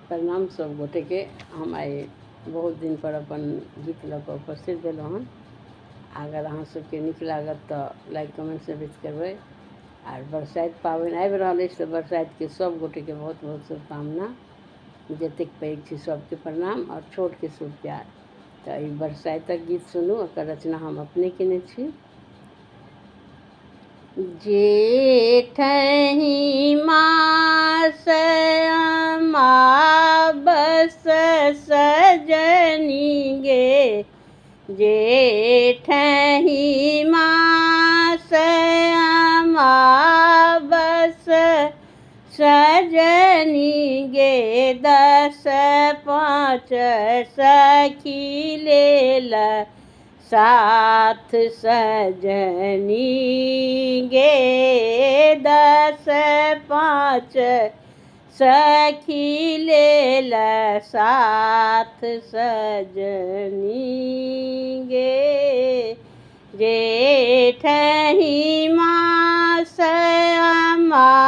प्रणाम सब गोटे के। हम आए बहुत दिन पर अपन गीत लऽ कऽ उपस्थित भेलहुँ हन। अगर अहाँ सबके नीक लागत तऽ लाइक कमेंट से बेच करबै। आर बरसाइत पाबनि आबि रहल अछि तऽ बरसाइतके सब गोटेके बहुत बहुत शुभकामना। जतेक पैघ छी सबके प्रणाम और छोटके शुभ प्यार। तऽ ई बरसाइतक गीत सुनू, एकर रचना हम अपने केने छी। जेठहि मास अमावस सजनी गे, जेठहि मास अमावस सजनी गे, 10-5 सखी लेल साथ सजनी गे, 10-5 सखी लेल साथ सजनी गे। जेठहि मास अमावस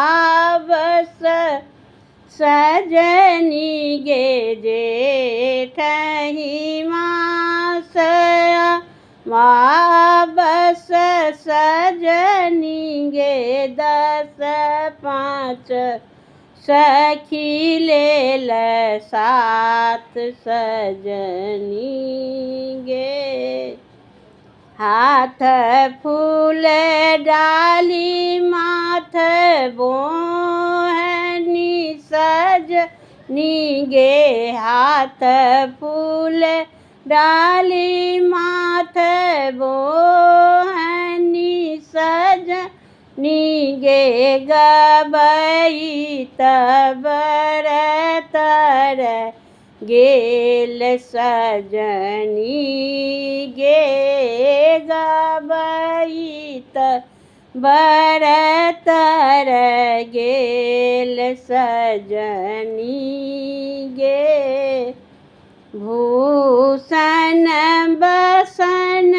सजनी गे, जेठहि मास अमावस सजनी गे, 10-5 सखी लेल साथ सजनी गे। हाथ फूल डाली माथ बोहनी सजनी गे, हाथ फूल डाली माथ बोहनी सजनी गे, गबई तबर तर गेल सजनी गे, गबई तबर तर गेल सजनी गे। भूषण बसन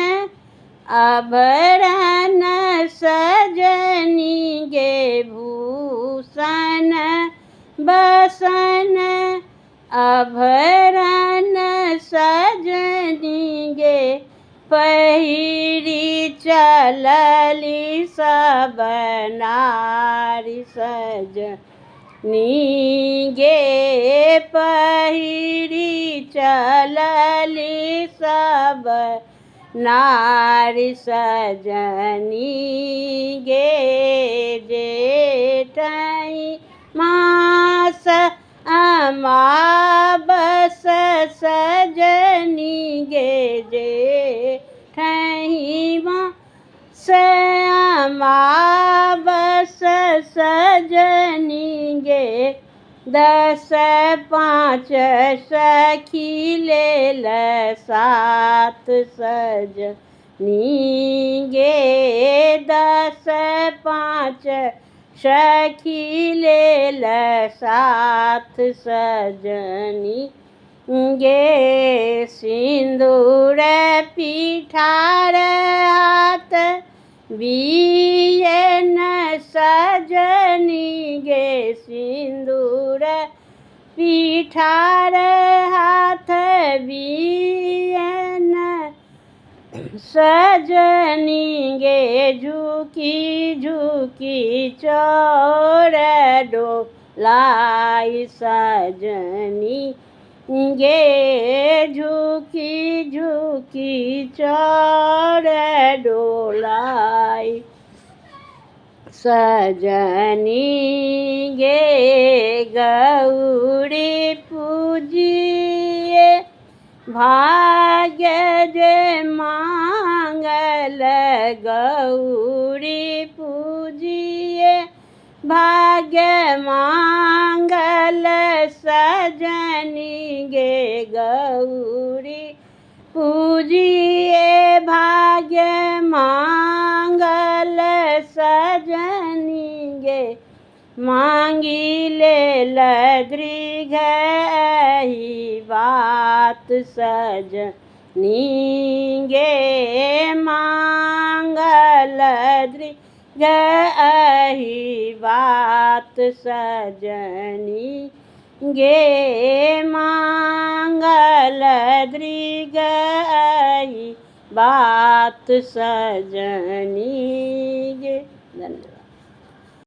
आभरण सजनी गे, भूषण बसन आभरण सजनी गे, पहिरी चलली सब नारी सजनी गे, पहिरी चलली सब नारी सजनी गे। जेठहि मास अमावस सजनी गे, जेठहि मास अमावस सजनी गे, 10-5 सखी लेल साथ सजनी गे, 10-5 सखी लेल साथ सजनी गे। सिंदूर पिठार हाथ बियन सजनी गे, सिंदूर पिठार हाथ बियन सजनी गे, झुकी झुकी चौर डोलाई सजनी गे, झुकी झुकी चौर डोलाई सजनी गे। गौरी पूजिए भाग्य जे मांगल, गौरी पूजिए भाग्य मांगल सजनी गे, गौरी पूजिए भाग्य मांगल सजनी गे, मांगी लेल दीर्घहि बात सजनी गे, मांगल दीर्घहि बात सजनी गे मांगल दृग आई बात सजनी गे। धन्यवाद।